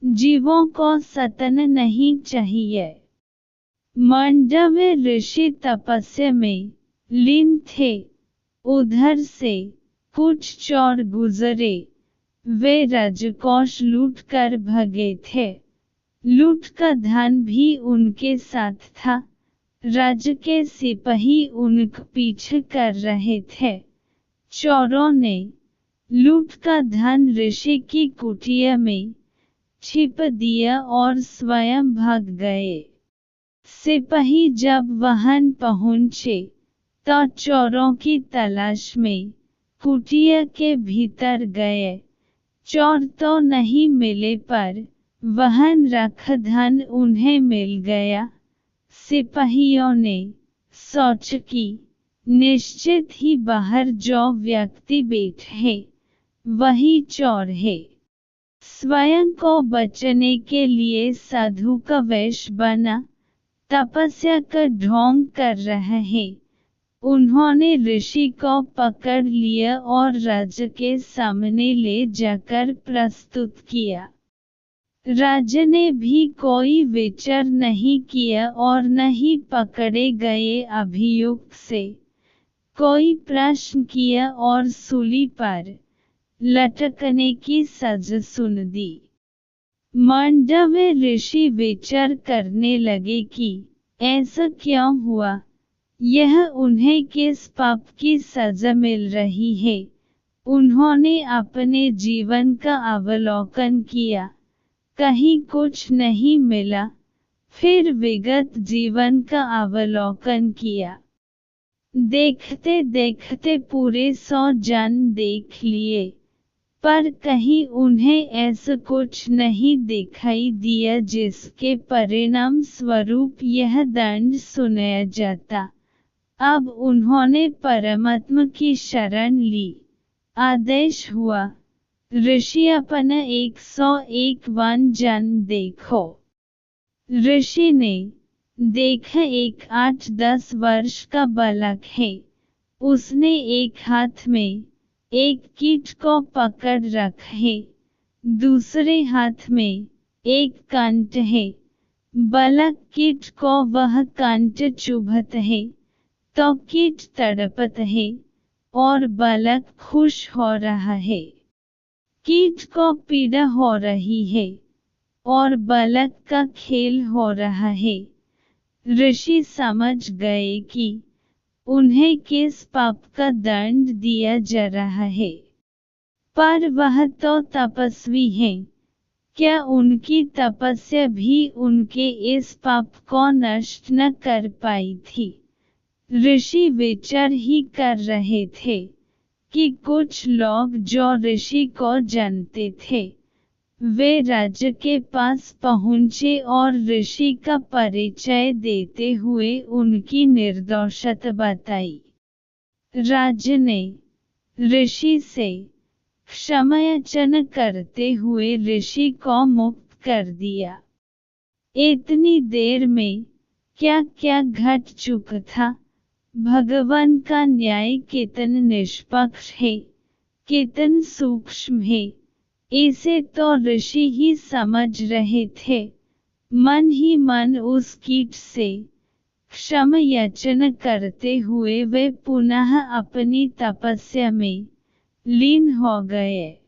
जीवों को सताना नहीं चाहिए। मांडव्य ऋषि तपस्या में लीन थे। उधर से कुछ चोर गुजरे। वे राजकोष लूट कर भगे थे। लूट का धन भी उनके साथ था। राज्य के सिपाही उनका पीछे कर रहे थे। चोरों ने लूट का धन ऋषि की कुटिया में छिपा दिया और स्वयं भाग गए। सिपाही जब वहां पहुंचे तो चोरों की तलाश में कुटिया के भीतर गए। चोर तो नहीं मिले पर वहां रखा धन उन्हें मिल गया। सिपाहियों ने सोचा कि निश्चित ही बाहर जो व्यक्ति बैठा है वही चोर है। स्वयं को बचाने के लिए साधु का वेश बना तपस्या का ढोंग कर रहा है। उन्होंने ऋषि को पकड़ लिया और राजा के सामने ले जाकर प्रस्तुत किया। राजा ने भी कोई विचार नहीं किया और न ही पकड़े गए अभियुक्त से कोई प्रश्न किया और सूली पर लटकने की सजा सुन दी। मांडव्य ऋषि विचार करने लगे कि ऐसा क्यों हुआ, यह उन्हें किस पाप की सजा मिल रही है। उन्होंने अपने जीवन का अवलोकन किया, कहीं कुछ नहीं मिला। फिर विगत जीवन का अवलोकन किया। देखते देखते पूरे 100 जन्म देख लिए, पर कहीं उन्हें ऐसा कुछ नहीं दिखाई दिया जिसके परिणाम स्वरूप यह दंड सुनाया जाता। अब उन्होंने परमात्मा की शरण ली। आदेश हुआ, ऋषि अपना 101वां जन्म देखो। ऋषि ने देखा एक 8-10 वर्ष का बालक है। उसने एक हाथ में एक कीट को पकड़ रखा है, दूसरे हाथ में एक कांट है। बालक कीट को वह कांट चुभत है तो कीट तड़पत है और बालक खुश हो रहा है। कीट को पीड़ा हो रही है और बालक का खेल हो रहा है। ऋषि समझ गए कि उन्हें किस पाप का दंड दिया जा रहा है। पर वह तो तपस्वी हैं, क्या उनकी तपस्या भी उनके इस पाप को नष्ट न कर पाई थी। ऋषि विचार ही कर रहे थे कि कुछ लोग जो ऋषि को जानते थे वे राजा के पास पहुँचे और ऋषि का परिचय देते हुए उनकी निर्दोषता बताई। राजा ने ऋषि से क्षमा याचना करते हुए ऋषि को मुक्त कर दिया। इतनी देर में क्या क्या घट चुका था। भगवान का न्याय कितना निष्पक्ष है, कितना सूक्ष्म है, इसे तो ऋषि ही समझ रहे थे। मन ही मन उस कीट से क्षमा याचना करते हुए वे पुनः अपनी तपस्या में लीन हो गए।